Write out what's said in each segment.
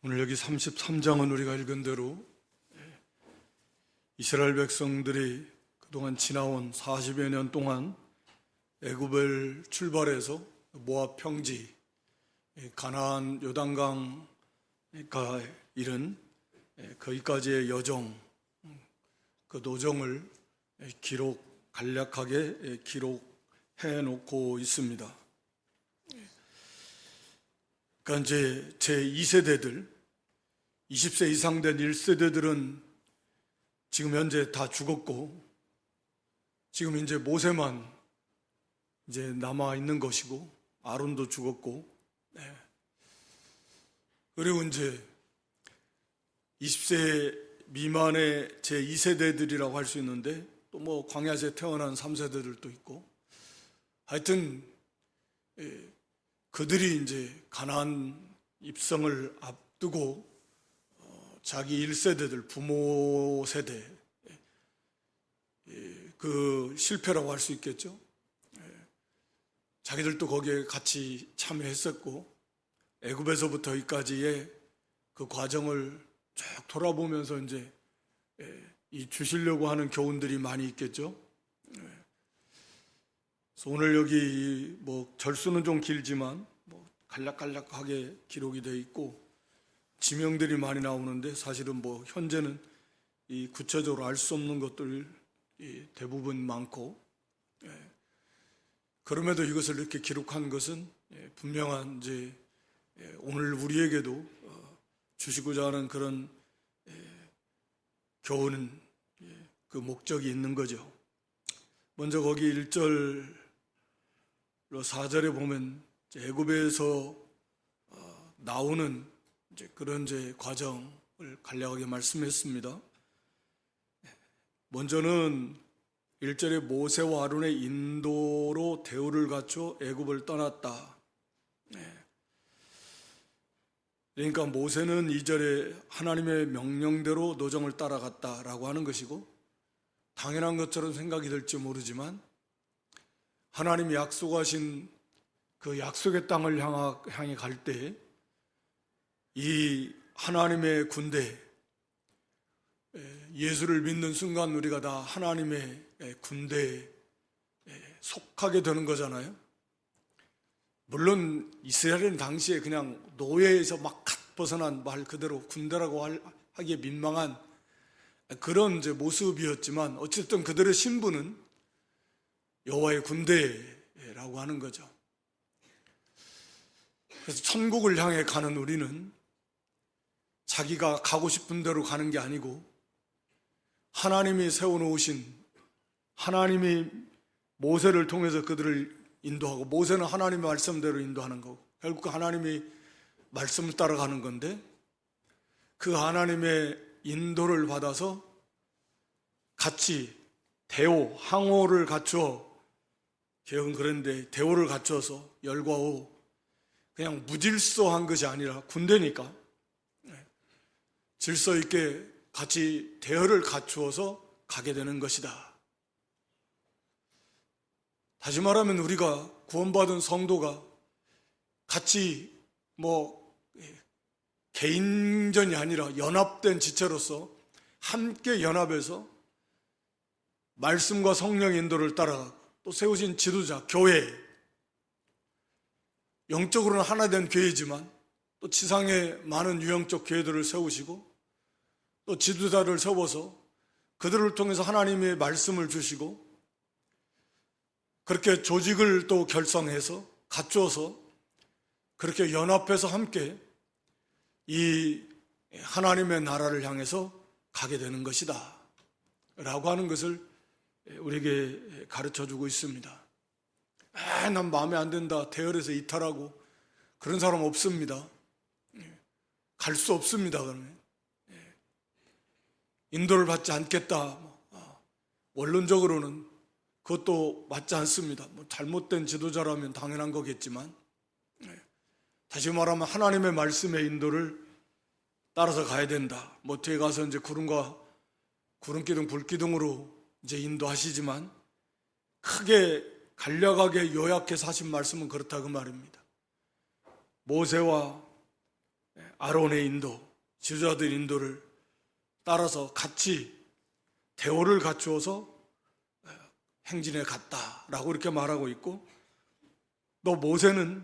오늘 여기 33장은 우리가 읽은 대로 이스라엘 백성들이 그동안 지나온 40여 년 동안 애굽을 출발해서 모압 평지, 가나안 요단강가 이른 거기까지의 여정, 그 노정을 간략하게 기록해 놓고 있습니다. 그러니까 이제 제 2세대들, 20세 이상 된 1세대들은 지금 현재 다 죽었고, 지금 이제 모세만 이제 남아 있는 것이고, 아론도 죽었고, 그리고 이제 20세 미만의 제 2세대들이라고 할 수 있는데, 또 뭐 광야에서 태어난 3세대들도 있고, 하여튼 그들이 이제 가나안 입성을 앞두고 자기 1세대들, 부모 세대, 그 실패라고 할 수 있겠죠. 자기들도 거기에 같이 참여했었고, 애굽에서부터 여기까지의 그 과정을 쭉 돌아보면서 이제 이 주시려고 하는 교훈들이 많이 있겠죠. 그래서 오늘 여기 뭐 절수는 좀 길지만 뭐 간략간략하게 기록이 되어 있고 지명들이 많이 나오는데, 사실은 뭐 현재는 이 구체적으로 알 수 없는 것들이 대부분 많고, 그럼에도 이것을 이렇게 기록한 것은 분명한 이제 오늘 우리에게도 주시고자 하는 그런 교훈은 그 목적이 있는 거죠. 먼저 거기 1절로 4절에 보면 애굽에서 나오는 이제 그런 이제 과정을 간략하게 말씀했습니다. 먼저는 1절에 모세와 아론의 인도로 대우를 갖춰 애굽을 떠났다. 그러니까 모세는 2절에 하나님의 명령대로 노정을 따라갔다라고 하는 것이고, 당연한 것처럼 생각이 될지 모르지만 하나님이 약속하신 그 약속의 땅을 향해 갈 때 이 하나님의 군대, 예수를 믿는 순간 우리가 다 하나님의 군대에 속하게 되는 거잖아요. 물론 이스라엘은 당시에 그냥 노예에서 막 벗어난 말 그대로 군대라고 하기에 민망한 그런 이제 모습이었지만, 어쨌든 그들의 신분은 여호와의 군대라고 하는 거죠. 그래서 천국을 향해 가는 우리는 자기가 가고 싶은 대로 가는 게 아니고, 하나님이 세워놓으신, 하나님이 모세를 통해서 그들을 인도하고, 모세는 하나님의 말씀대로 인도하는 거고, 결국 하나님이 말씀을 따라가는 건데, 그 하나님의 인도를 받아서 같이 대오, 항오를 갖추어, 개혁은 그런데 대오를 갖추어서 열과 오, 그냥 무질서한 것이 아니라 군대니까 질서 있게 같이 대열을 갖추어서 가게 되는 것이다. 다시 말하면 우리가 구원받은 성도가 같이 뭐 개인전이 아니라 연합된 지체로서 함께 연합해서 말씀과 성령 인도를 따라 또 세우신 지도자, 교회, 영적으로는 하나 된 교회지만 또 지상에 많은 유형적 교회들을 세우시고 또 지도자를 세워서 그들을 통해서 하나님의 말씀을 주시고, 그렇게 조직을 또 결성해서 갖추어서 그렇게 연합해서 함께 이 하나님의 나라를 향해서 가게 되는 것이다 라고 하는 것을 우리에게 가르쳐주고 있습니다. 난 마음에 안 든다, 대열에서 이탈하고 그런 사람 없습니다. 갈 수 없습니다. 그러면 인도를 받지 않겠다, 원론적으로는 그것도 맞지 않습니다. 잘못된 지도자라면 당연한 거겠지만, 다시 말하면 하나님의 말씀의 인도를 따라서 가야 된다. 뒤에 가서 이제 구름기둥, 불기둥으로 이제 인도하시지만, 크게 간략하게 요약해서 하신 말씀은 그렇다 그 말입니다. 모세와 아론의 인도, 지도자들 인도를 따라서 같이 대오를 갖추어서 행진에 갔다라고 이렇게 말하고 있고, 또 모세는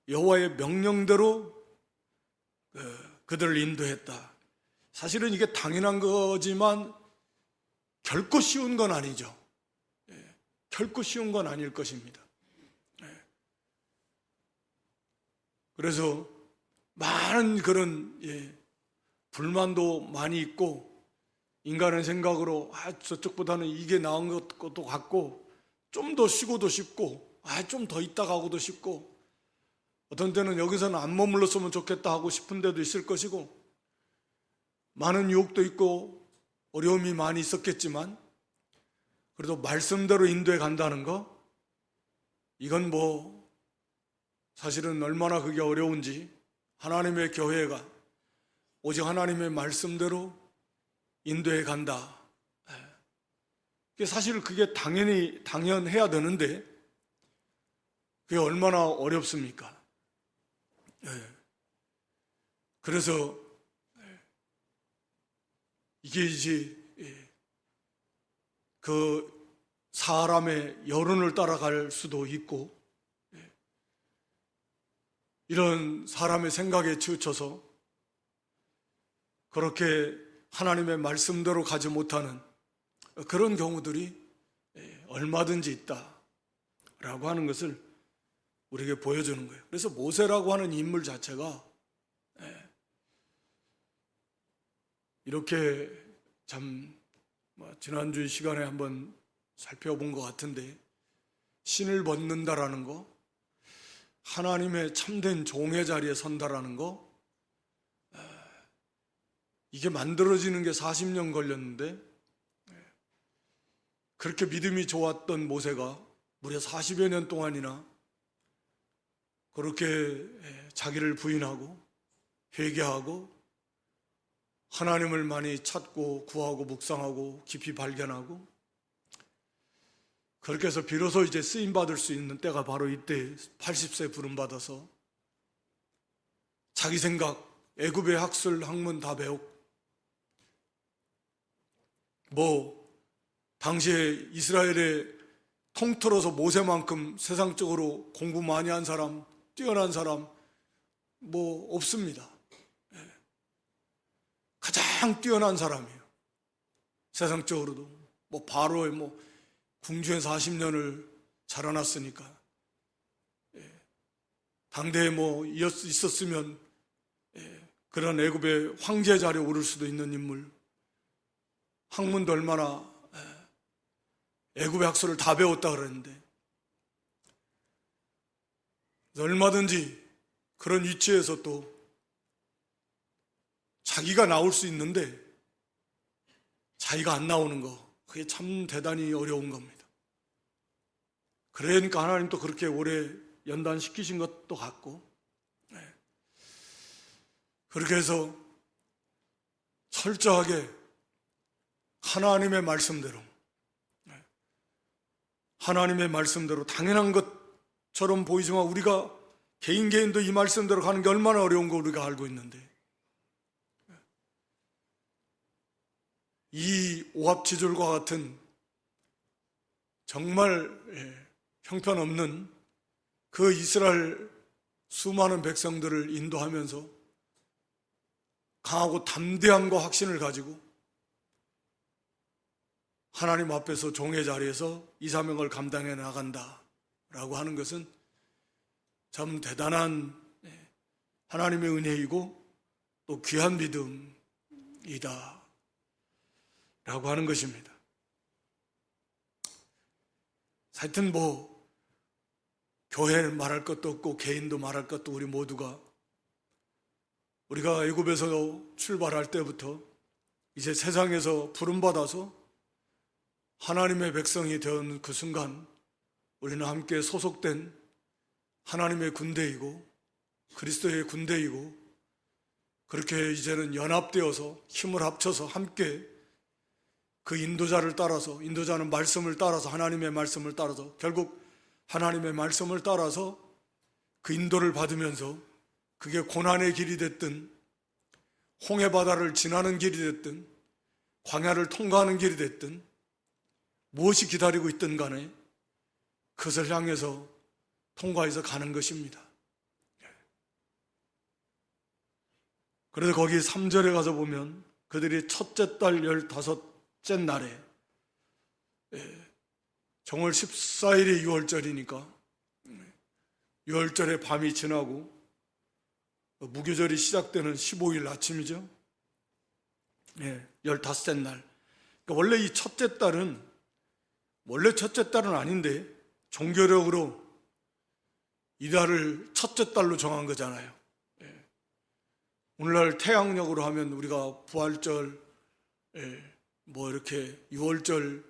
여호와의 명령대로 그들을 인도했다. 사실은 이게 당연한 거지만 결코 쉬운 건 아니죠. 결코 쉬운 건 아닐 것입니다. 그래서 많은 그런 불만도 많이 있고, 인간의 생각으로 저쪽보다는 이게 나은 것도 같고, 좀 더 쉬고도 싶고, 좀 더 있다 가고도 싶고, 어떤 때는 여기서는 안 머물렀으면 좋겠다 하고 싶은 데도 있을 것이고, 많은 유혹도 있고 어려움이 많이 있었겠지만, 그래도 말씀대로 인도해 간다는 거, 이건 사실은 얼마나 그게 어려운지, 하나님의 교회가 오직 하나님의 말씀대로 인도해 간다. 사실 그게 당연해야 되는데, 그게 얼마나 어렵습니까? 그래서 이게 이제 그 사람의 여론을 따라갈 수도 있고, 이런 사람의 생각에 치우쳐서 그렇게 하나님의 말씀대로 가지 못하는 그런 경우들이 얼마든지 있다라고 하는 것을 우리에게 보여주는 거예요. 그래서 모세라고 하는 인물 자체가 이렇게 참 지난주 시간에 한번 살펴본 것 같은데, 신을 벗는다라는 거, 하나님의 참된 종의 자리에 선다라는 거, 이게 만들어지는 게 40년 걸렸는데, 그렇게 믿음이 좋았던 모세가 무려 40여 년 동안이나 그렇게 자기를 부인하고 회개하고 하나님을 많이 찾고 구하고 묵상하고 깊이 발견하고, 그렇게 해서 비로소 이제 쓰임받을 수 있는 때가 바로 이때 80세 부름받아서 자기 생각, 애굽의 학술, 학문 다 배웠고, 당시에 이스라엘에 통틀어서 모세만큼 세상적으로 공부 많이 한 사람, 뛰어난 사람 없습니다. 가장 뛰어난 사람이에요. 세상적으로도 바로의 궁중에 40년을 자라났으니까, 당대에 있었으면 그런 애굽의 황제 자리에 오를 수도 있는 인물, 학문도 얼마나 애굽의 학설을 다 배웠다 그랬는데, 얼마든지 그런 위치에서 또 자기가 나올 수 있는데 자기가 안 나오는 거, 그게 참 대단히 어려운 겁니다. 그러니까 하나님 또 그렇게 오래 연단시키신 것도 같고, 그렇게 해서 철저하게 하나님의 말씀대로 당연한 것처럼 보이지만, 우리가 개인도 이 말씀대로 가는 게 얼마나 어려운 거 우리가 알고 있는데, 이 오합지졸과 같은 정말 형편없는 그 이스라엘 수많은 백성들을 인도하면서 강하고 담대함과 확신을 가지고 하나님 앞에서 종의 자리에서 이 사명을 감당해 나간다라고 하는 것은 참 대단한 하나님의 은혜이고 또 귀한 믿음이다 라고 하는 것입니다. 하여튼 교회는 말할 것도 없고 개인도 말할 것도, 우리 모두가 우리가 애굽에서 출발할 때부터 이제 세상에서 부름받아서 하나님의 백성이 되는 그 순간, 우리는 함께 소속된 하나님의 군대이고 그리스도의 군대이고, 그렇게 이제는 연합되어서 힘을 합쳐서 함께 그 인도자를 따라서, 인도자는 말씀을 따라서, 하나님의 말씀을 따라서, 결국 하나님의 말씀을 따라서 그 인도를 받으면서, 그게 고난의 길이 됐든 홍해 바다를 지나는 길이 됐든 광야를 통과하는 길이 됐든 무엇이 기다리고 있든 간에 그것을 향해서 통과해서 가는 것입니다. 그래서 거기 3절에 가서 보면 그들이 첫째 달 15째 날에 정월 14일이 6월절이니까 6월절에 밤이 지나고 무교절이 시작되는 15일 아침이죠. 15째 날. 그러니까 원래 이 첫째 달은 원래 첫째 달은 아닌데 종교력으로 이 달을 첫째 달로 정한 거잖아요. 오늘날 태양력으로 하면 우리가 부활절 뭐 이렇게 6월절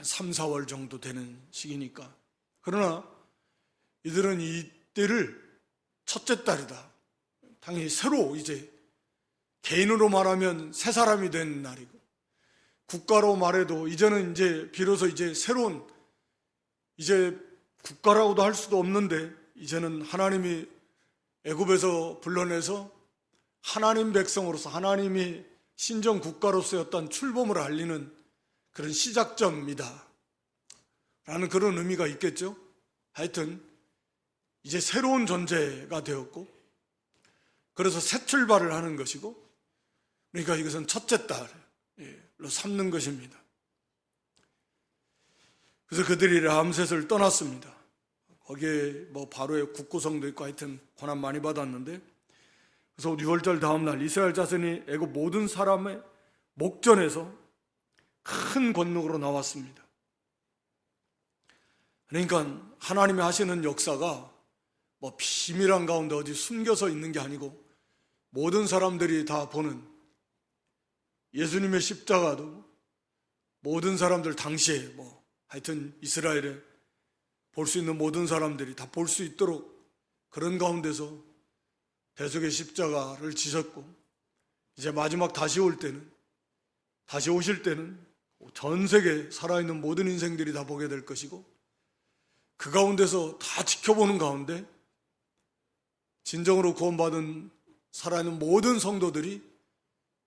3, 4월 정도 되는 시기니까. 그러나 이들은 이때를 첫째 달이다. 당연히 새로 이제 개인으로 말하면 새 사람이 된 날이고, 국가로 말해도 이제는 이제 비로소 이제 새로운 이제 국가라고도 할 수도 없는데 이제는 하나님이 애굽에서 불러내서 하나님 백성으로서 하나님이 신정 국가로서의 어떤 출범을 알리는 그런 시작점이다 라는 그런 의미가 있겠죠. 하여튼 이제 새로운 존재가 되었고, 그래서 새 출발을 하는 것이고, 그러니까 이것은 첫째 달로 삼는 것입니다. 그래서 그들이 람셋을 떠났습니다. 거기에 뭐 바로의 국구성도 있고 하여튼 고난 많이 받았는데, 그래서 6월절 다음 날 이스라엘 자손이 애굽 모든 사람의 목전에서 큰 권능으로 나왔습니다. 그러니까 하나님이 하시는 역사가 뭐 비밀한 가운데 어디 숨겨서 있는 게 아니고 모든 사람들이 다 보는, 예수님의 십자가도 모든 사람들 당시에 뭐 하여튼 이스라엘에 볼 수 있는 모든 사람들이 다 볼 수 있도록 그런 가운데서 대속의 십자가를 지셨고, 이제 마지막 다시 오실 때는 전 세계 살아있는 모든 인생들이 다 보게 될 것이고, 그 가운데서 다 지켜보는 가운데 진정으로 구원받은 살아있는 모든 성도들이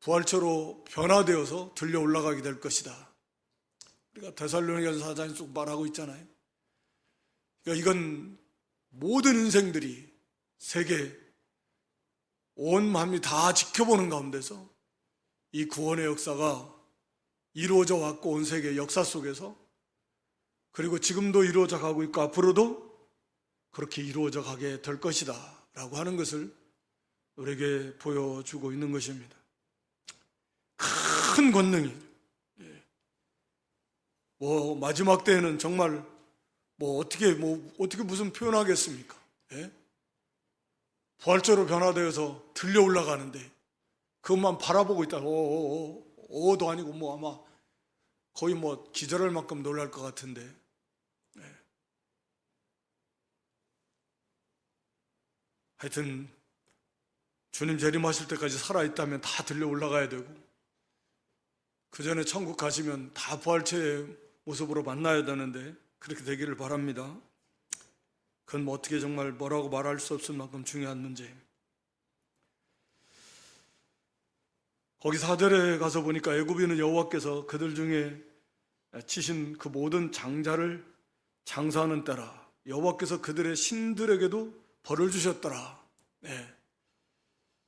부활체로 변화되어서 들려 올라가게 될 것이다. 우리가 데살로니가서 4장에 쭉 말하고 있잖아요. 그러니까 이건 모든 인생들이 세계 온 만민이 다 지켜보는 가운데서 이 구원의 역사가 이루어져 왔고, 온 세계 역사 속에서, 그리고 지금도 이루어져 가고 있고 앞으로도 그렇게 이루어져 가게 될 것이다 라고 하는 것을 우리에게 보여주고 있는 것입니다. 큰 권능이죠. 뭐 마지막 때에는 정말 어떻게 무슨 표현하겠습니까? 부활체로 변화되어서 들려 올라가는데 그것만 바라보고 있다. 오도 아니고 뭐 아마 거의 뭐 기절할 만큼 놀랄 것 같은데, 하여튼 주님 재림하실 때까지 살아있다면 다 들려 올라가야 되고, 그 전에 천국 가시면 다 부활체의 모습으로 만나야 되는데 그렇게 되기를 바랍니다. 그건 뭐 어떻게 정말 뭐라고 말할 수 없을 만큼 중요한 문제입니다. 거기 4절에 가서 보니까 애굽인은 여호와께서 그들 중에 치신 그 모든 장자를 장사하는 때라 여호와께서 그들의 신들에게도 벌을 주셨더라.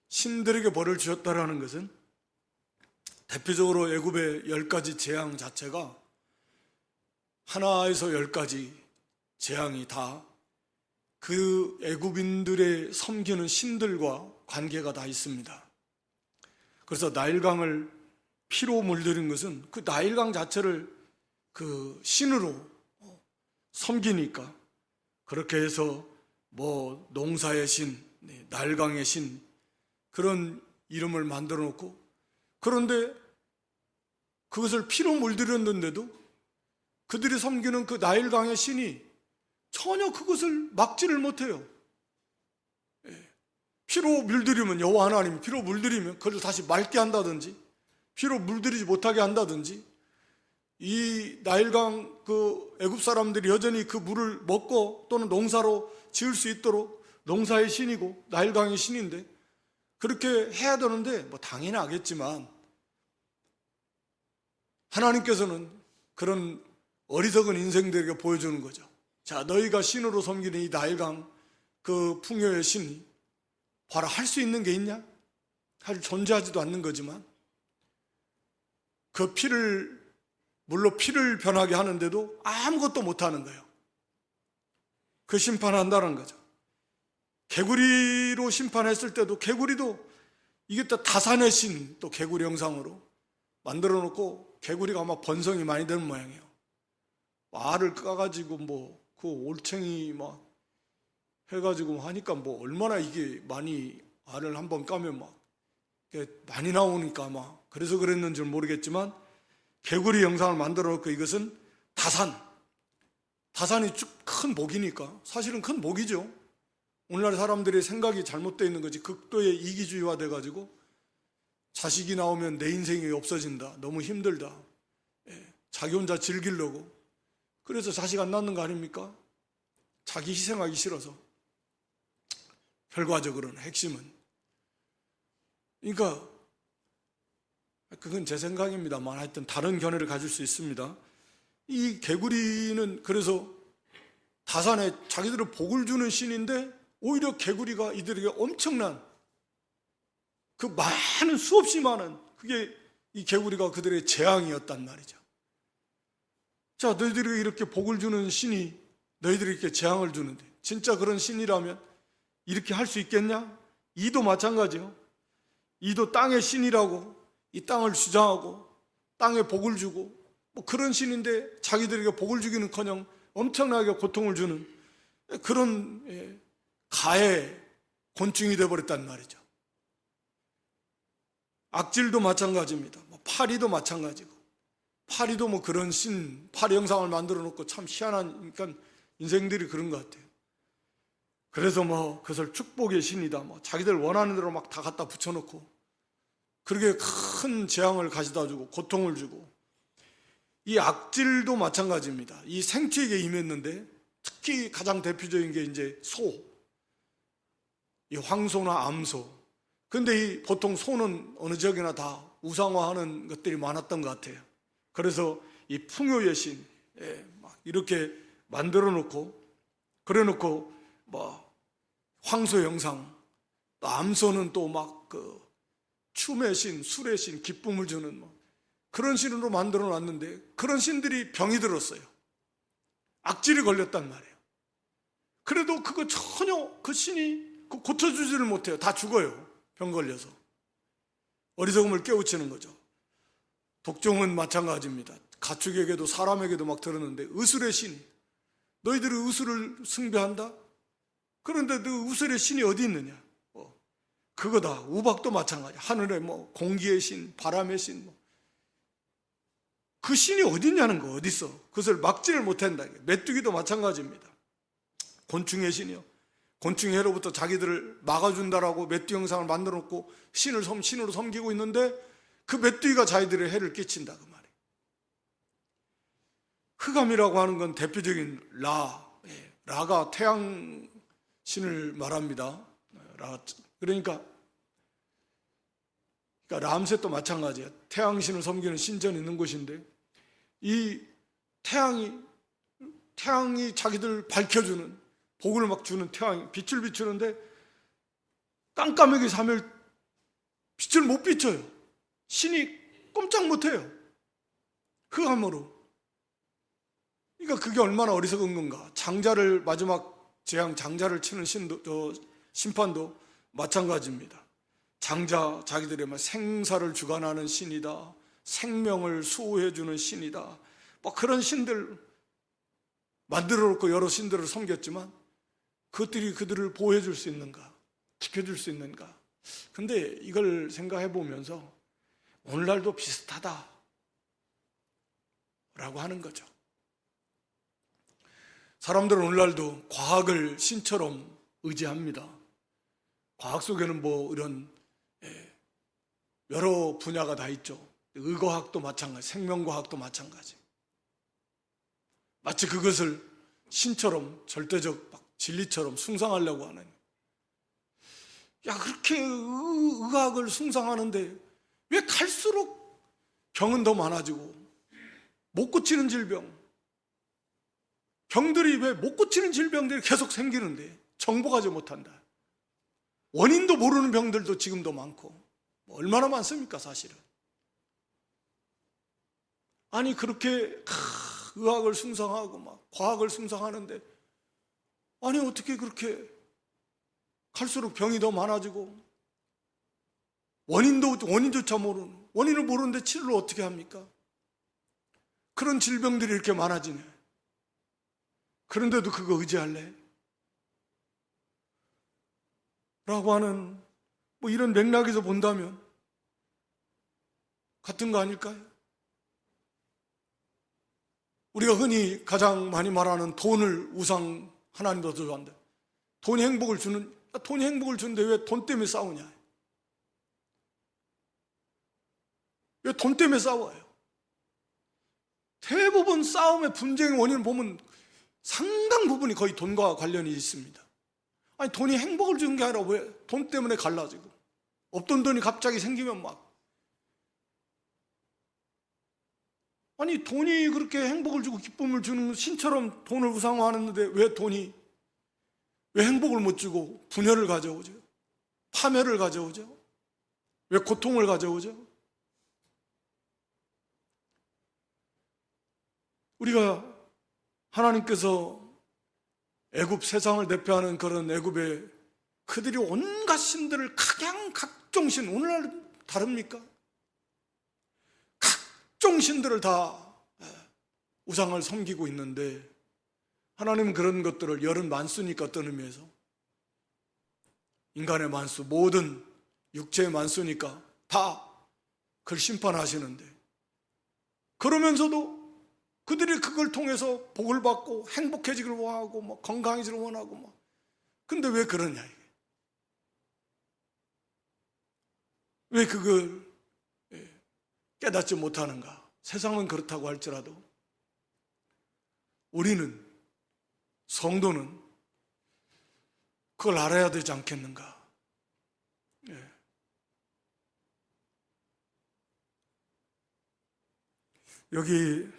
신들에게 벌을 주셨다라는 것은 대표적으로 애굽의 10가지 재앙 자체가 하나에서 10가지 재앙이 다 그 애굽인들의 섬기는 신들과 관계가 다 있습니다. 그래서 나일강을 피로 물들인 것은 그 나일강 자체를 그 신으로 섬기니까, 그렇게 해서 뭐 농사의 신, 나일강의 신, 그런 이름을 만들어 놓고, 그런데 그것을 피로 물들였는데도 그들이 섬기는 그 나일강의 신이 전혀 그것을 막지를 못해요. 피로 물들이면, 여호와 하나님이 피로 물들이면 그걸 다시 맑게 한다든지 피로 물들이지 못하게 한다든지, 이 나일강 그 애굽 사람들이 여전히 그 물을 먹고 또는 농사로 지을 수 있도록 농사의 신이고 나일강의 신인데 그렇게 해야 되는데 뭐 당연히 하겠지만 하나님께서는 그런 어리석은 인생들에게 보여주는 거죠. 자, 너희가 신으로 섬기는 이 나일강 그 풍요의 신이 봐라, 할 수 있는 게 있냐? 사실 존재하지도 않는 거지만 그 피를, 물로 피를 변하게 하는데도 아무것도 못하는 거예요. 그 심판한다는 거죠. 개구리로 심판했을 때도 개구리도 이게 또 다산의 신, 또 개구리 형상으로 만들어 놓고 개구리가 아마 번성이 많이 되는 모양이에요. 알을 까가지고 뭐 그 올챙이 막 해가지고 하니까 뭐 얼마나 이게 많이 알을 한번 까면 막 많이 나오니까 막 그래서 그랬는지 모르겠지만 개구리 형상을 만들어 놓고 이것은 다산이 큰 복이니까 사실은 큰 복이죠. 오늘날 사람들의 생각이 잘못되어 있는 거지. 극도의 이기주의화 돼가지고 자식이 나오면 내 인생이 없어진다, 너무 힘들다, 자기 혼자 즐기려고 그래서 자식 안 낳는 거 아닙니까? 자기 희생하기 싫어서. 결과적으로는 핵심은, 그러니까 그건 제 생각입니다만 하여튼 다른 견해를 가질 수 있습니다. 이 개구리는 그래서 다산에 자기들은 복을 주는 신인데 오히려 개구리가 이들에게 엄청난 그 많은, 수없이 많은, 그게 이 개구리가 그들의 재앙이었단 말이죠. 자, 너희들에게 이렇게 복을 주는 신이 너희들에게 재앙을 주는데 진짜 그런 신이라면 이렇게 할 수 있겠냐? 이도 마찬가지요. 이도 땅의 신이라고 이 땅을 주장하고 땅에 복을 주고 뭐 그런 신인데 자기들에게 복을 주기는커녕 엄청나게 고통을 주는 그런 가해 곤충이 되어버렸단 말이죠. 악질도 마찬가지입니다. 파리도 마찬가지고, 파리도 뭐 그런 신, 파리 형상을 만들어 놓고 참 희한한, 그러니까 인생들이 그런 것 같아요. 그래서 뭐 그것을 축복의 신이다, 뭐 자기들 원하는 대로 막 다 갖다 붙여놓고 그렇게 큰 재앙을 가져다 주고 고통을 주고, 이 악질도 마찬가지입니다. 이 생쥐에게 임했는데 특히 가장 대표적인 게 이제 이 황소나 암소. 근데 이 보통 소는 어느 지역이나 다 우상화하는 것들이 많았던 것 같아요. 그래서 이 풍요의 신, 막 이렇게 만들어 놓고, 그래 놓고 뭐 황소 형상, 또 암소는 또 막 그 춤의 신, 술의 신, 기쁨을 주는 뭐 그런 신으로 만들어 놨는데 그런 신들이 병이 들었어요. 악질이 걸렸단 말이에요. 그래도 그거 전혀 그 신이 고쳐주지를 못해요. 다 죽어요. 병 걸려서. 어리석음을 깨우치는 거죠. 독종은 마찬가지입니다. 가축에게도 사람에게도 막 들었는데 의술의 신이, 너희들이 의술을 숭배한다? 그런데 그 의술의 신이 어디 있느냐? 그거다. 우박도 마찬가지. 하늘의 뭐 공기의 신, 바람의 신, 뭐. 그 신이 어디 있냐는 거, 어디 있어? 그것을 막지를 못한다. 메뚜기도 마찬가지입니다. 곤충의 신이요. 곤충이 해로부터 자기들을 막아준다라고 메뚜기 형상을 만들어 놓고 신으로 섬기고 있는데 그 메뚜기가 자기들의 해를 끼친다, 그 말이에요. 흑암이라고 하는 건 대표적인 라가 태양 신을 말합니다. 그러니까 람셋도 마찬가지예요. 태양신을 섬기는 신전이 있는 곳인데 이 태양이 자기들 밝혀주는, 복을 막 주는 태양이 빛을 비추는데 깜깜하게 사면 빛을 못 비춰요. 신이 꼼짝 못해요. 흑암으로. 그러니까 그게 얼마나 어리석은 건가. 장자를, 마지막 재앙 장자를 치는 심판도 마찬가지입니다. 장자, 자기들의 생사를 주관하는 신이다, 생명을 수호해주는 신이다, 뭐 그런 신들 만들어 놓고 여러 신들을 섬겼지만 그것들이 그들을 보호해줄 수 있는가, 지켜줄 수 있는가. 근데 이걸 생각해 보면서 오늘날도 비슷하다 라고 하는 거죠. 사람들은 오늘날도 과학을 신처럼 의지합니다. 과학 속에는 뭐 이런 여러 분야가 다 있죠. 의과학도 마찬가지, 생명과학도 마찬가지. 마치 그것을 신처럼, 절대적 진리처럼 숭상하려고 하는. 야, 그렇게 의학을 숭상하는데 왜 갈수록 병은 더 많아지고 못 고치는 질병, 병들이 왜 못 고치는 질병들이 계속 생기는데 정복하지 못한다. 원인도 모르는 병들도 지금도 많고 얼마나 많습니까 사실은. 아니 그렇게 의학을 숭상하고 막 과학을 숭상하는데 아니 어떻게 그렇게 갈수록 병이 더 많아지고 원인조차 모르는, 원인을 모르는데 치료를 어떻게 합니까? 그런 질병들이 이렇게 많아지네. 그런데도 그거 의지할래? 라고 하는 뭐 이런 맥락에서 본다면 같은 거 아닐까요? 우리가 흔히 가장 많이 말하는 돈을 우상 하나님보다 더 좋아한다. 돈이 행복을 주는데 왜 돈 때문에 싸우냐? 왜 돈 때문에 싸워요? 대부분 싸움의 분쟁의 원인을 보면 상당 부분이 거의 돈과 관련이 있습니다. 아니 돈이 행복을 주는 게 아니라 왜 돈 때문에 갈라지고 없던 돈이 갑자기 생기면 막 아니 돈이 그렇게 행복을 주고 기쁨을 주는 신처럼 돈을 우상화하는데 왜 행복을 못 주고 분열을 가져오죠? 파멸을 가져오죠? 왜 고통을 가져오죠? 우리가 하나님께서 애굽 세상을 대표하는 그런 애굽에 그들이 온갖 신들을 각종 신, 오늘날 다릅니까? 각종 신들을 다 우상을 섬기고 있는데 하나님은 그런 것들을 열은 만수니까 어떤 의미에서 인간의 만수, 모든 육체의 만수니까 다 그걸 심판하시는데 그러면서도 그들이 그걸 통해서 복을 받고 행복해지기를 원하고 뭐 건강해지기를 원하고 뭐 근데 왜 그러냐 이게. 왜 그걸 깨닫지 못하는가? 세상은 그렇다고 할지라도 우리는 성도는 그걸 알아야 되지 않겠는가? 여기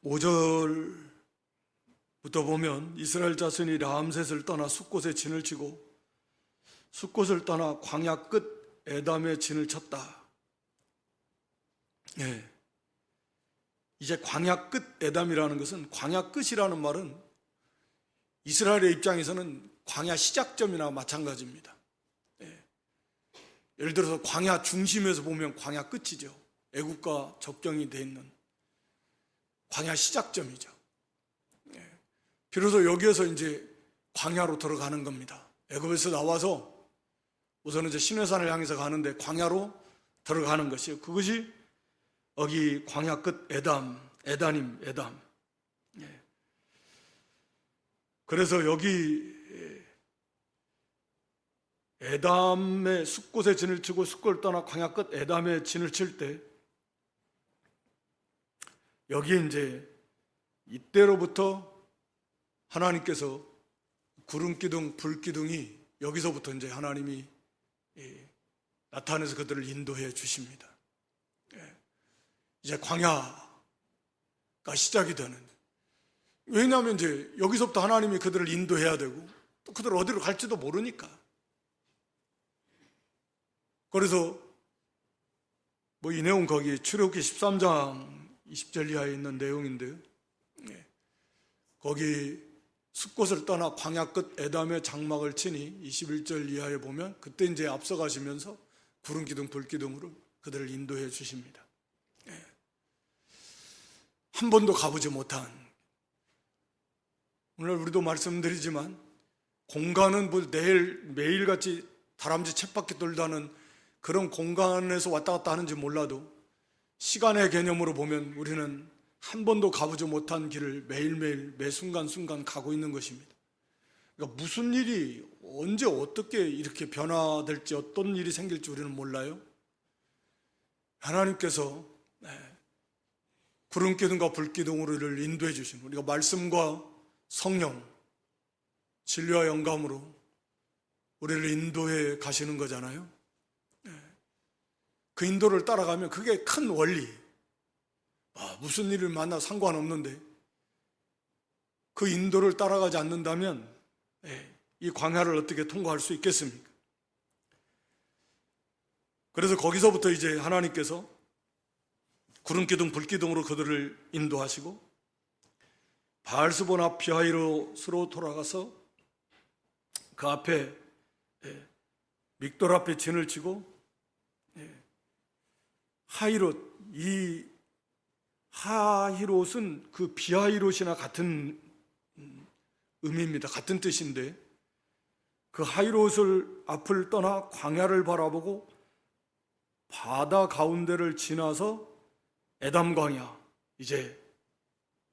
5절부터 보면 이스라엘 자손이 람셋을 떠나 숫곳에 진을 치고 숫곳을 떠나 광야 끝 에담에 진을 쳤다. 이제 광야 끝 에담이라는 것은 광야 끝이라는 말은 이스라엘의 입장에서는 광야 시작점이나 마찬가지입니다. 예를 들어서 광야 중심에서 보면 광야 끝이죠. 애국과 접경이 돼 있는 광야 시작점이죠. 비로소 여기에서 이제 광야로 들어가는 겁니다. 애굽에서 나와서 우선은 이제 시내산을 향해서 가는데 광야로 들어가는 것이에요. 그것이 여기 광야 끝 에담. 그래서 여기 에담의 숫곳에 진을 치고 숫곳을 떠나 광야 끝 에담에 진을 칠 때 여기에 이제 이때로부터 하나님께서 구름기둥, 불기둥이 여기서부터 이제 하나님이 나타나서 그들을 인도해 주십니다. 이제 광야가 시작이 되는. 왜냐하면 이제 여기서부터 하나님이 그들을 인도해야 되고 또 그들 어디로 갈지도 모르니까. 그래서 뭐 이 내용 거기 출애굽기 13장 20절 이하에 있는 내용인데요. 거기 숫곳을 떠나 광야 끝 에담의 장막을 치니 21절 이하에 보면 그때 이제 앞서가시면서 구름기둥 불기둥으로 그들을 인도해 주십니다. 한 번도 가보지 못한, 오늘 우리도 말씀드리지만 공간은 뭐 매일같이 다람쥐 쳇바퀴 돌다는 그런 공간에서 왔다 갔다 하는지 몰라도 시간의 개념으로 보면 우리는 한 번도 가보지 못한 길을 매일매일 매 순간순간 가고 있는 것입니다. 그러니까 무슨 일이 언제 어떻게 이렇게 변화될지 어떤 일이 생길지 우리는 몰라요. 하나님께서 구름기둥과 불기둥으로 우리를 인도해 주신, 우리가 말씀과 성령, 진리와 영감으로 우리를 인도해 가시는 거잖아요. 그 인도를 따라가면 그게 큰 원리. 무슨 일을 만나 상관없는데 그 인도를 따라가지 않는다면 이 광야를 어떻게 통과할 수 있겠습니까? 그래서 거기서부터 이제 하나님께서 구름기둥 불기둥으로 그들을 인도하시고 바알스본 앞 비하이롯으로 돌아가서 그 앞에 믹돌 앞에 진을 치고 하이롯, 이 하히롯은 그 비하이롯이나 같은 의미입니다. 같은 뜻인데 그 하이롯을 앞을 떠나 광야를 바라보고 바다 가운데를 지나서 에담 광야, 이제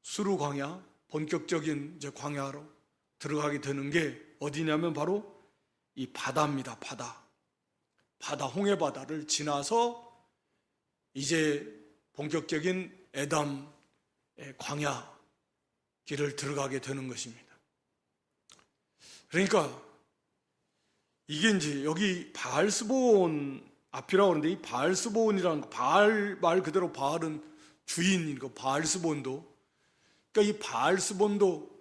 수르 광야, 본격적인 이제 광야로 들어가게 되는 게 어디냐면 바로 이 바다입니다. 바다 홍해 바다를 지나서 이제 본격적인 에담 광야 길을 들어가게 되는 것입니다. 그러니까 이게 이제 여기 바알스본 앞이라고 하는데 이 바알스본이라는 거, 바알 말 그대로 바알은 주인인 거, 바알스본도, 그러니까 이 바알스본도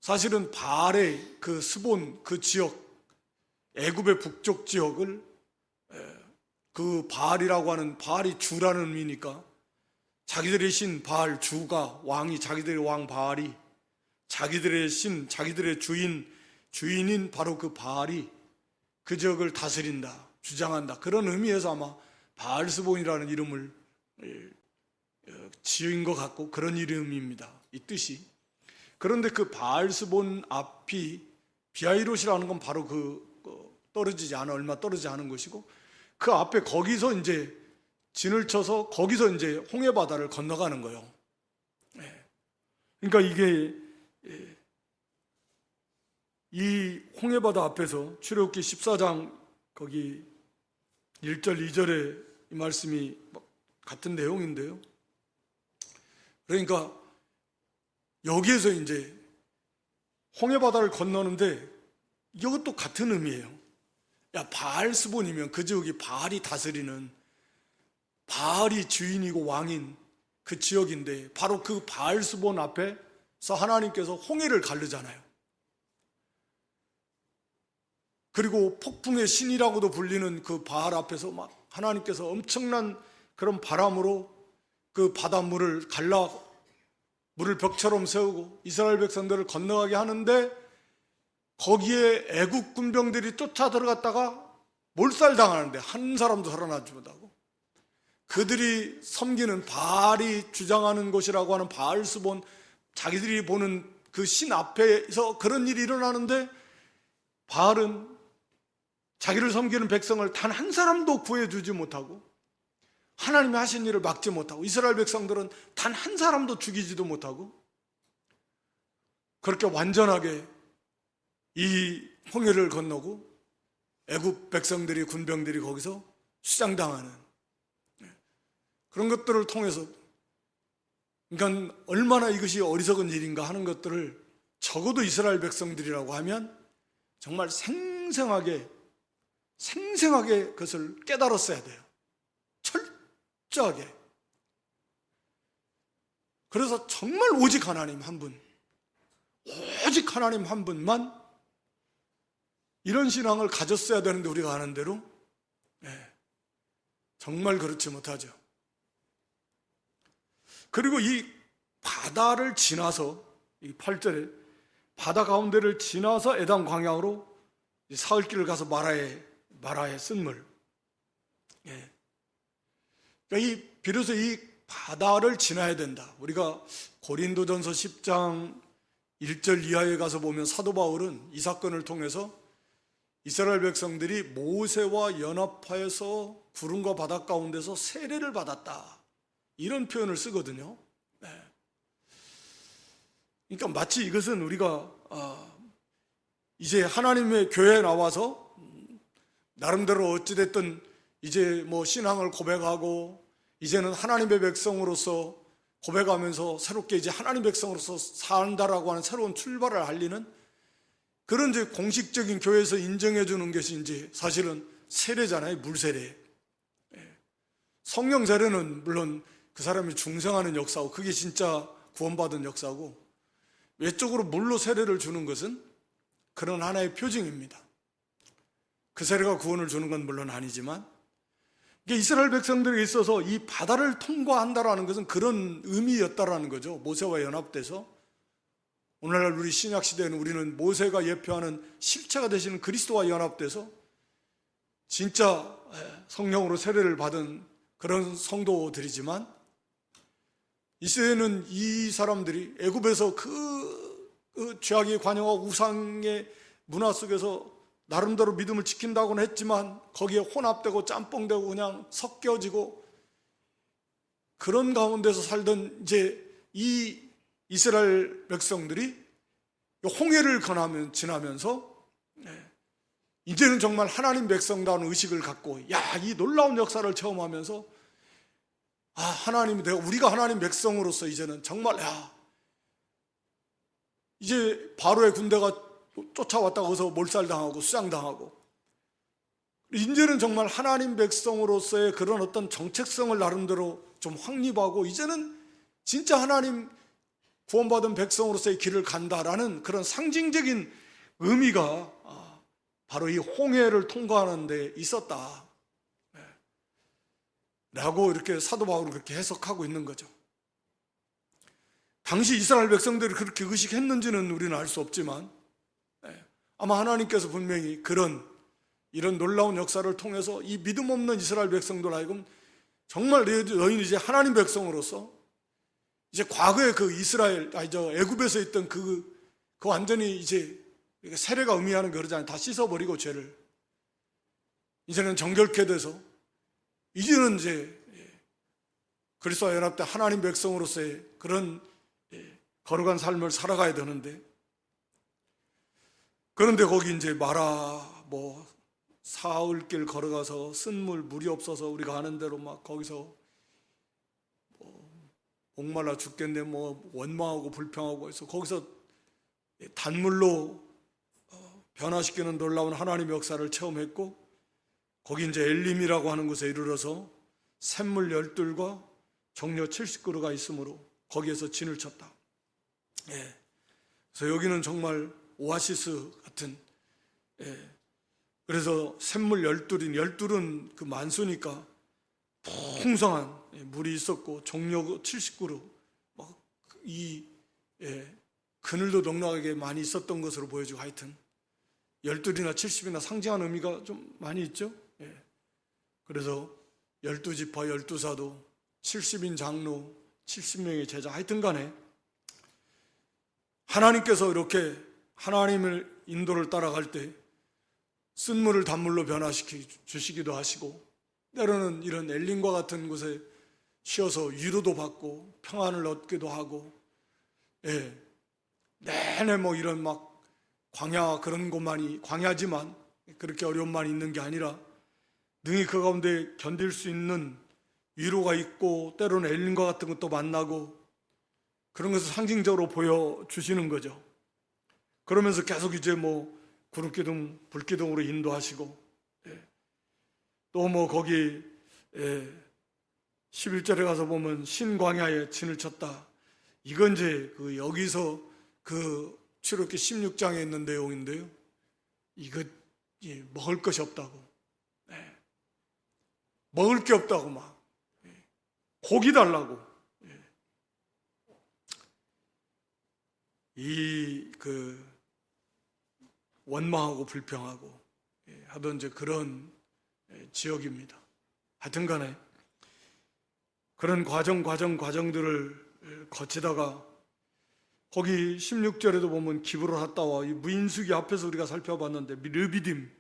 사실은 바알의 그 스본 그 지역, 애굽의 북쪽 지역을 그 바알이라고 하는, 바알이 주라는 의미니까 자기들의 신 바알 주가, 왕이, 자기들의 왕 바알이, 자기들의 신, 자기들의 주인인 바로 그 바알이 그 지역을 다스린다, 주장한다, 그런 의미에서 아마 바알스본이라는 이름을 지은 것 같고 그런 이름입니다, 이 뜻이. 그런데 그 바알스본 앞이 비하이롯이라는 건 바로 떨어지지 않아, 얼마 떨어지지 않은 것이고 그 앞에 거기서 이제 진을 쳐서 거기서 이제 홍해 바다를 건너가는 거예요. 그러니까 이게 이 홍해 바다 앞에서 출애굽기 14장 거기 1절 2절에 이 말씀이 같은 내용인데요. 그러니까 여기에서 이제 홍해 바다를 건너는데 이것도 같은 의미예요. 바알스본이면 그 지역이 바알이 다스리는, 바알이 주인이고 왕인 그 지역인데 바로 그 바알스본 앞에서 하나님께서 홍해를 가르잖아요. 그리고 폭풍의 신이라고도 불리는 그 바알 앞에서 막 하나님께서 엄청난 그런 바람으로 그 바닷물을 갈라 물을 벽처럼 세우고 이스라엘 백성들을 건너가게 하는데 거기에 애국 군병들이 쫓아 들어갔다가 몰살당하는데 한 사람도 살아나지 못하고, 그들이 섬기는 바알이 주장하는 곳이라고 하는 바알스본, 자기들이 보는 그 신 앞에서 그런 일이 일어나는데 바알은 자기를 섬기는 백성을 단 한 사람도 구해주지 못하고 하나님이 하신 일을 막지 못하고 이스라엘 백성들은 단 한 사람도 죽이지도 못하고 그렇게 완전하게 이 홍해를 건너고 애굽 백성들이, 군병들이 거기서 수장당하는 그런 것들을 통해서, 그러니까 얼마나 이것이 어리석은 일인가 하는 것들을 적어도 이스라엘 백성들이라고 하면 정말 생생하게 그것을 깨달았어야 돼요. 철저하게. 그래서 정말 오직 하나님 한 분, 오직 하나님 한 분만 이런 신앙을 가졌어야 되는데 우리가 아는 대로 정말 그렇지 못하죠. 그리고 이 바다를 지나서, 이 8절에 바다 가운데를 지나서 에담 광야로 사흘길을 가서 마라의 쓴물. 그러니까 비로소 이 바다를 지나야 된다. 우리가 고린도전서 10장 1절 이하에 가서 보면 사도 바울은 이 사건을 통해서 이스라엘 백성들이 모세와 연합하여서 구름과 바다 가운데서 세례를 받았다, 이런 표현을 쓰거든요. 그러니까 마치 이것은 우리가 이제 하나님의 교회에 나와서 나름대로 어찌됐든 이제 뭐 신앙을 고백하고 이제는 하나님의 백성으로서 고백하면서 새롭게 이제 하나님 백성으로서 산다라고 하는 새로운 출발을 알리는 그런 이제 공식적인 교회에서 인정해 주는 것이 이제 사실은 세례잖아요. 물세례. 성령 세례는 물론 그 사람이 중생하는 역사고 그게 진짜 구원받은 역사고, 외적으로 물로 세례를 주는 것은 그런 하나의 표징입니다. 그 세례가 구원을 주는 건 물론 아니지만, 이게 이스라엘 백성들에게 있어서 이 바다를 통과한다라는 것은 그런 의미였다라는 거죠. 모세와 연합돼서. 오늘날 우리 신약 시대에는 우리는 모세가 예표하는 실체가 되시는 그리스도와 연합돼서 진짜 성령으로 세례를 받은 그런 성도들이지만, 이 시대에는 이 사람들이 애굽에서 그 죄악의 관여와 우상의 문화 속에서 나름대로 믿음을 지킨다고는 했지만 거기에 혼합되고 짬뽕되고 그냥 섞여지고 그런 가운데서 살던 이제 이 이스라엘 백성들이 홍해를 지나면서 이제는 정말 하나님 백성다운 의식을 갖고, 이 놀라운 역사를 체험하면서 하나님이 우리가 하나님 백성으로서 이제는 정말 이제 바로의 군대가 쫓아왔다가 거기서 몰살당하고 수장당하고, 이제는 정말 하나님 백성으로서의 그런 어떤 정체성을 나름대로 좀 확립하고 이제는 진짜 하나님 구원받은 백성으로서의 길을 간다라는 그런 상징적인 의미가 바로 이 홍해를 통과하는 데 있었다 라고 이렇게 사도 바울은 그렇게 해석하고 있는 거죠. 당시 이스라엘 백성들이 그렇게 의식했는지는 우리는 알 수 없지만 아마 하나님께서 분명히 이런 놀라운 역사를 통해서 이 믿음 없는 이스라엘 백성들 하여금 정말 너희는 이제 하나님 백성으로서 이제 과거에 그 애굽에서 있던 그 완전히 이제 세례가 의미하는 거 그러잖아요. 다 씻어버리고 죄를 이제는 정결케 돼서 이제는 이제 그리스도와 연합된 하나님 백성으로서의 그런 거룩한 삶을 살아가야 되는데, 그런데 거기 이제 사흘길 걸어가서 쓴물 물이 없어서 우리가 아는 대로 막 거기서 목말라 죽겠네 원망하고 불평하고 해서 거기서 단물로 변화시키는 놀라운 하나님의 역사를 체험했고, 거기 이제 엘림이라고 하는 곳에 이르러서 샘물 12과 정료 70그루가 있으므로 거기에서 진을 쳤다. 그래서 여기는 정말 오아시스 같은, 그래서 샘물 12은 그 만수니까 풍성한 물이 있었고 종려 70그루 그늘도 넉넉하게 많이 있었던 것으로 보여지고, 하여튼 12이나 70이나 상징하는 의미가 좀 많이 있죠. 그래서 12지파 12사도 70인 장로 70명의 제자, 하여튼 간에 하나님께서 이렇게 하나님을 인도를 따라갈 때 쓴물을 단물로 변화시켜 주시기도 하시고, 때로는 이런 엘림과 같은 곳에 쉬어서 위로도 받고 평안을 얻기도 하고, 내내 이런 광야 그런 곳만이 광야지만 그렇게 어려움만 있는 게 아니라 능히 그 가운데 견딜 수 있는 위로가 있고, 때로는 엘림과 같은 것도 만나고, 그런 것을 상징적으로 보여주시는 거죠. 그러면서 계속 이제 구름기둥, 불기둥으로 인도하시고, 또 거기 11절에 가서 보면 신광야에 진을 쳤다. 이건 이제 여기서 출애굽기 16장에 있는 내용인데요. 이거 먹을 것이 없다고, 먹을 게 없다고 고기 달라고 원망하고 불평하고 하던 이제 그런 지역입니다. 하여튼 간에 그런 과정들을 거치다가 거기 16절에도 보면 기브로 핫다와 이 무인수기 앞에서 우리가 살펴봤는데 르비딤,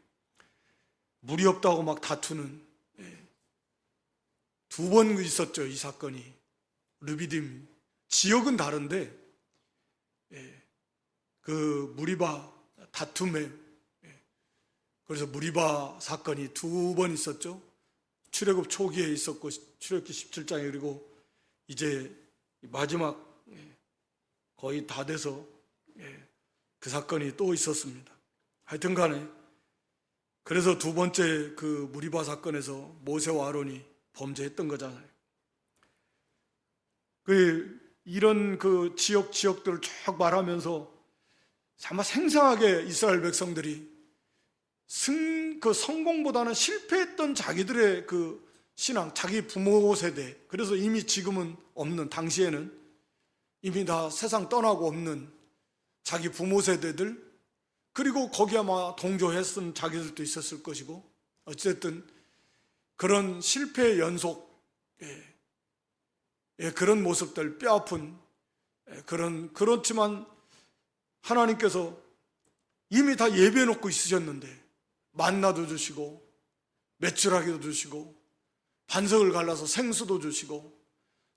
물이 없다고 다투는 두 번 있었죠. 이 사건이. 르비딤 지역은 다른데 그 무리바 다툼에, 그래서 무리바 사건이 두 번 있었죠. 출애굽 초기에 있었고 출애굽기 17장에, 그리고 이제 마지막 거의 다 돼서 그 사건이 또 있었습니다. 하여튼 간에 그래서 두 번째 그 무리바 사건에서 모세와 아론이 범죄했던 거잖아요. 이런 그 지역들을 쭉 말하면서 아마 생생하게 이스라엘 백성들이 그 성공보다는 실패했던 자기들의 그 신앙, 자기 부모 세대, 그래서 이미 지금은 없는, 당시에는 이미 다 세상 떠나고 없는 자기 부모 세대들, 그리고 거기에 아마 동조했던 자기들도 있었을 것이고, 어쨌든 그런 실패의 연속, 그런 모습들, 뼈아픈 그렇지만 하나님께서 이미 다 예비해 놓고 있으셨는데 만나도 주시고 메추라기도 주시고 반석을 갈라서 생수도 주시고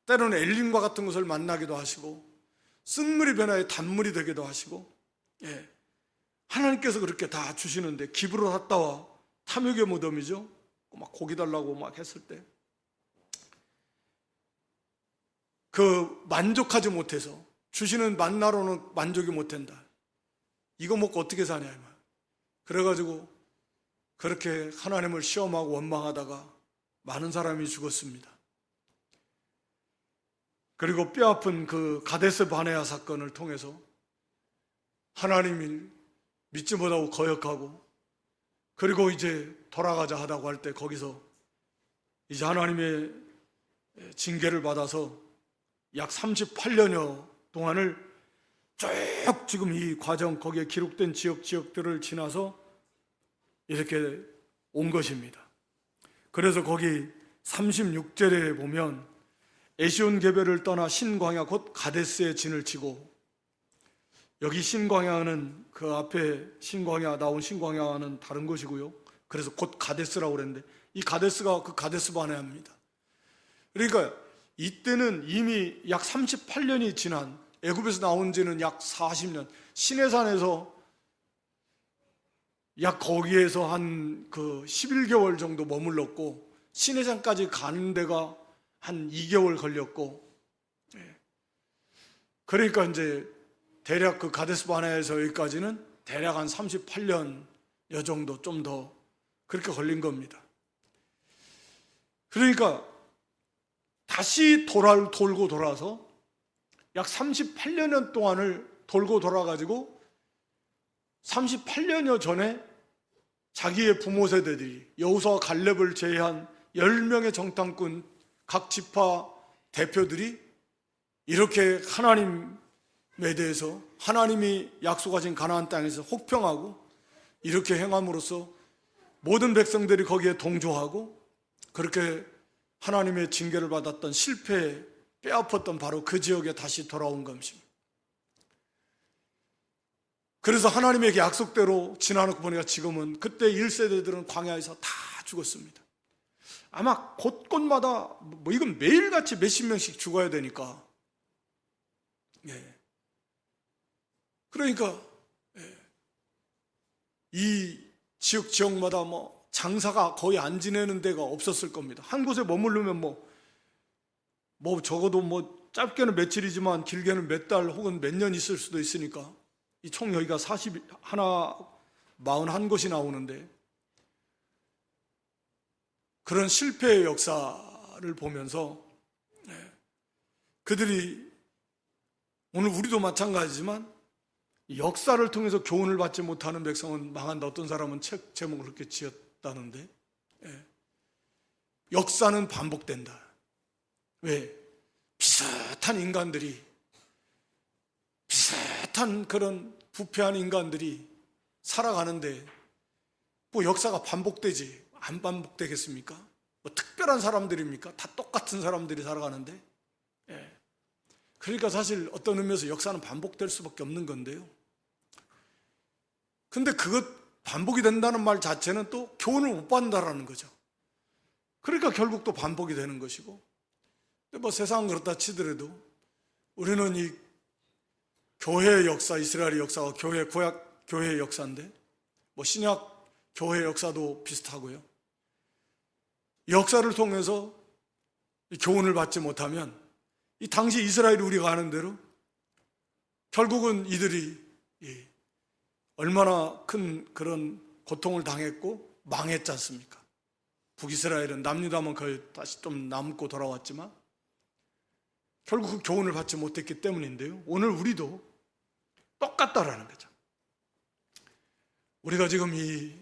때로는 엘림과 같은 것을 만나기도 하시고 쓴물이 변화해 단물이 되기도 하시고, 하나님께서 그렇게 다 주시는데 기브로 샀다와 탐욕의 무덤이죠. 막 고기 달라고 막 했을 때 그 만족하지 못해서 주시는 만나로는 만족이 못한다. 이거 먹고 어떻게 사냐 이 말. 그래가지고 그렇게 하나님을 시험하고 원망하다가 많은 사람이 죽었습니다. 그리고 뼈아픈 그 가데스 바네아 사건을 통해서 하나님을 믿지 못하고 거역하고, 그리고 이제 돌아가자 하다고 할 때 거기서 이제 하나님의 징계를 받아서 약 38년여 동안을 쭉 지금 이 과정, 거기에 기록된 지역들을 지나서 이렇게 온 것입니다. 그래서 거기 36절에 보면 에시온 게벨을 떠나 신광야 곧 가데스에 진을 치고, 여기 신광야는 그 앞에 신광야 나온 신광야는 다른 것이고요. 그래서 곧 가데스라고 그랬는데 이 가데스가 그 가데스 바네아입니다. 그러니까 이때는 이미 약 38년이 지난, 애굽에서 나온 지는 약 40년, 시내산에서 약 거기에서 한 그 11개월 정도 머물렀고 시내산까지 가는 데가 한 2개월 걸렸고, 그러니까 이제 대략 그 가데스 바네아에서 여기까지는 대략 한 38년여 정도, 좀 더 그렇게 걸린 겁니다. 그러니까 다시 돌고 돌아서 약 38년 동안을 돌고 돌아가지고 38년여 전에 자기의 부모 세대들이 여호수아와 갈렙을 제외한 10명의 정탐꾼 각 지파 대표들이 이렇게 하나님에 대해서 하나님이 약속하신 가나안 땅에서 혹평하고 이렇게 행함으로써 모든 백성들이 거기에 동조하고 그렇게 하나님의 징계를 받았던 실패에 뼈아팠던 바로 그 지역에 다시 돌아온 것입니다. 그래서 하나님에게 약속대로 지나놓고 보니까 지금은 그때 1세대들은 광야에서 다 죽었습니다. 아마 곳곳마다 뭐 이건 매일같이 몇십 명씩 죽어야 되니까, 그러니까 이 지역마다 뭐 장사가 거의 안 지내는 데가 없었을 겁니다. 한 곳에 머무르면 뭐 적어도 뭐 짧게는 며칠이지만 길게는 몇 달 혹은 몇 년 있을 수도 있으니까 이 총 여기가 41곳이 나오는데, 그런 실패의 역사를 보면서 그들이 오늘 우리도 마찬가지지만 역사를 통해서 교훈을 받지 못하는 백성은 망한다. 어떤 사람은 책 제목을 그렇게 지었다는데, 역사는 반복된다. 왜? 비슷한 인간들이, 비슷한 그런 부패한 인간들이 살아가는데 뭐 역사가 반복되지 안 반복되겠습니까? 뭐 특별한 사람들입니까? 다 똑같은 사람들이 살아가는데. 그러니까 사실 어떤 의미에서 역사는 반복될 수밖에 없는 건데요. 근데 그것 반복이 된다는 말 자체는 또 교훈을 못 받는다라는 거죠. 그러니까 결국 또 반복이 되는 것이고, 근데 뭐 세상은 그렇다 치더라도 우리는 이 교회의 역사, 이스라엘의 역사가 구약 교회의 역사인데, 뭐 신약 교회의 역사도 비슷하고요. 역사를 통해서 교훈을 받지 못하면 이 당시 이스라엘이 우리가 아는 대로 결국은 이들이 얼마나 큰 그런 고통을 당했고 망했지 않습니까? 북이스라엘은 남유다만 거의 다시 좀 남고 돌아왔지만 결국 그 교훈을 받지 못했기 때문인데요. 오늘 우리도 똑같다라는 거죠. 우리가 지금 이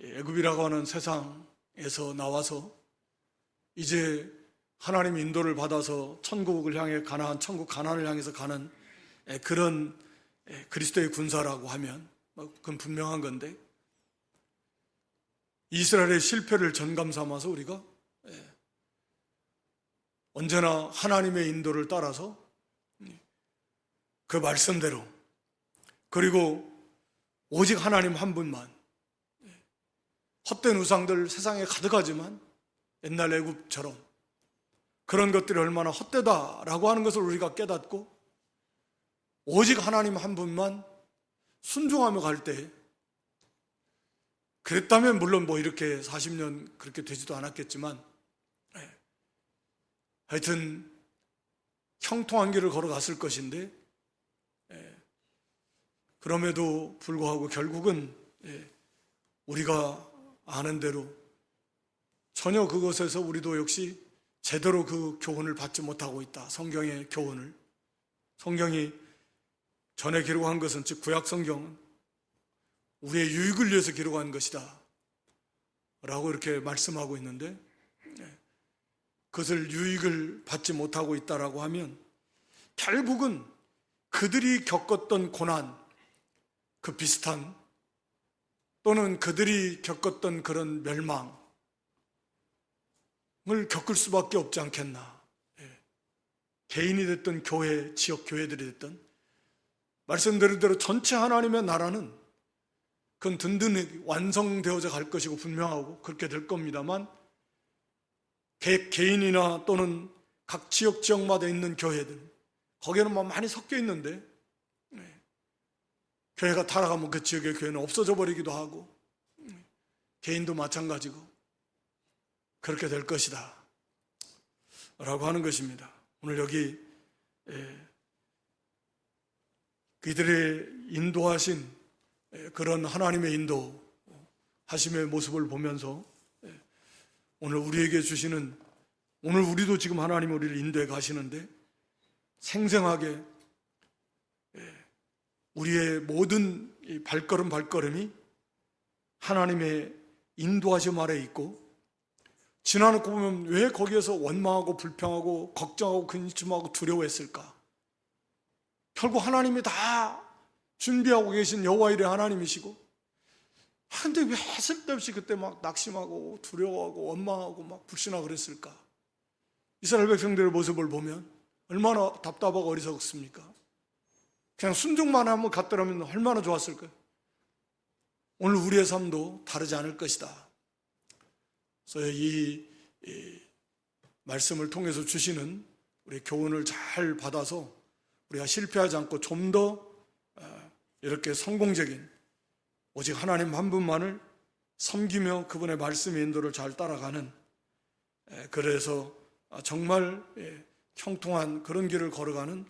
애굽이라고 하는 세상에서 나와서 이제 하나님의 인도를 받아서 천국을 향해 천국 가나안을 향해서 가는 그런 그리스도의 군사라고 하면 그건 분명한 건데, 이스라엘의 실패를 전감 삼아서 우리가 언제나 하나님의 인도를 따라서 그 말씀대로, 그리고 오직 하나님 한 분만, 헛된 우상들 세상에 가득하지만 옛날 애굽처럼 그런 것들이 얼마나 헛되다라고 하는 것을 우리가 깨닫고 오직 하나님 한 분만 순종하며 갈 때, 그랬다면 물론 뭐 이렇게 40년 그렇게 되지도 않았겠지만 하여튼 형통한 길을 걸어갔을 것인데, 그럼에도 불구하고 결국은 우리가 아는 대로 전혀 그것에서 우리도 역시 제대로 그 교훈을 받지 못하고 있다. 성경의 교훈을. 성경이 전에 기록한 것은, 즉 구약 성경은 우리의 유익을 위해서 기록한 것이다 라고 이렇게 말씀하고 있는데, 그것을 유익을 받지 못하고 있다라고 하면 결국은 그들이 겪었던 고난, 그 비슷한, 또는 그들이 겪었던 그런 멸망을 겪을 수밖에 없지 않겠나. 개인이 됐든 교회, 지역 교회들이 됐든, 말씀드린 대로 전체 하나님의 나라는 그건 든든히 완성되어져 갈 것이고 분명하고 그렇게 될 겁니다만, 개인이나 또는 각 지역마다 있는 교회들, 거기에는 많이 섞여 있는데, 교회가 타락하면 그 지역의 교회는 없어져 버리기도 하고, 개인도 마찬가지고 그렇게 될 것이다 라고 하는 것입니다. 오늘 여기 그들의 인도하신 그런 하나님의 인도하심의 모습을 보면서 오늘 우리에게 주시는, 오늘 우리도 지금 하나님 우리를 인도해 가시는데 생생하게 우리의 모든 발걸음이 하나님의 인도하심 아래에 있고, 지나놓고 보면 왜 거기에서 원망하고 불평하고 걱정하고 근심하고 두려워했을까? 결국 하나님이 다 준비하고 계신 여호와일의 하나님이시고, 근데 왜 쓸데없이 그때 막 낙심하고 두려워하고 원망하고 막 불신하고 그랬을까? 이스라엘 백성들의 모습을 보면 얼마나 답답하고 어리석습니까? 그냥 순종만 하면 갔더라면 얼마나 좋았을까요? 오늘 우리의 삶도 다르지 않을 것이다. 그래서 이 말씀을 통해서 주시는 우리 교훈을 잘 받아서 우리가 실패하지 않고 좀 더 이렇게 성공적인, 오직 하나님 한 분만을 섬기며 그분의 말씀의 인도를 잘 따라가는, 그래서 정말 형통한 그런 길을 걸어가는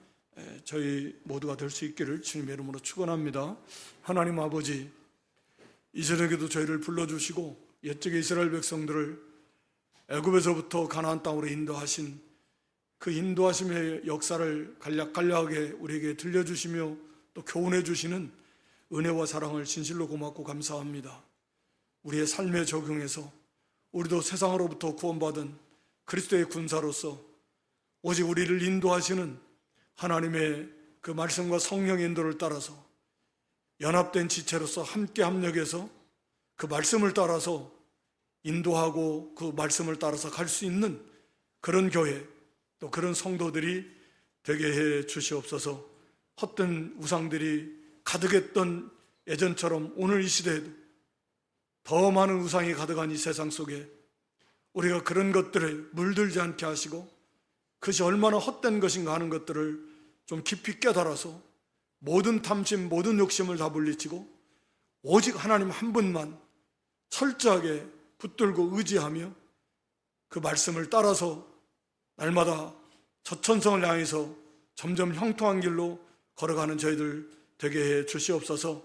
저희 모두가 될 수 있기를 주님의 이름으로 축원합니다. 하나님 아버지, 이 저녁에도 저희를 불러주시고 옛적의 이스라엘 백성들을 애굽에서부터 가나안 땅으로 인도하신 그 인도하심의 역사를 간략간략하게 우리에게 들려주시며 또 교훈해 주시는 은혜와 사랑을 진실로 고맙고 감사합니다. 우리의 삶에 적용해서 우리도 세상으로부터 구원받은 그리스도의 군사로서 오직 우리를 인도하시는 하나님의 그 말씀과 성령의 인도를 따라서 연합된 지체로서 함께 합력해서 그 말씀을 따라서 인도하고 그 말씀을 따라서 갈 수 있는 그런 교회, 또 그런 성도들이 되게 해 주시옵소서. 헛된 우상들이 가득했던 예전처럼 오늘 이 시대에도 더 많은 우상이 가득한 이 세상 속에 우리가 그런 것들에 물들지 않게 하시고, 그것이 얼마나 헛된 것인가 하는 것들을 좀 깊이 깨달아서 모든 탐심, 모든 욕심을 다 물리치고 오직 하나님 한 분만 철저하게 붙들고 의지하며 그 말씀을 따라서 날마다 저천성을 향해서 점점 형통한 길로 걸어가는 저희들 되게 해 주시옵소서.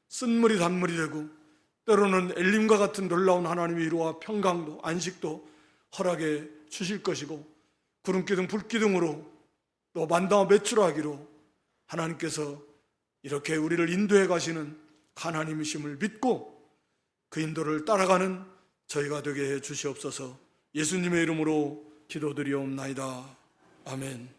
쓴물이 단물이 되고 때로는 엘림과 같은 놀라운 하나님의 위로와 평강도 안식도 허락해 주실 것이고 구름기둥 불기둥으로 또 만다와 매출하기로 하나님께서 이렇게 우리를 인도해 가시는 하나님이심을 믿고 그 인도를 따라가는 저희가 되게 해 주시옵소서. 예수님의 이름으로 기도드리옵나이다. 아멘.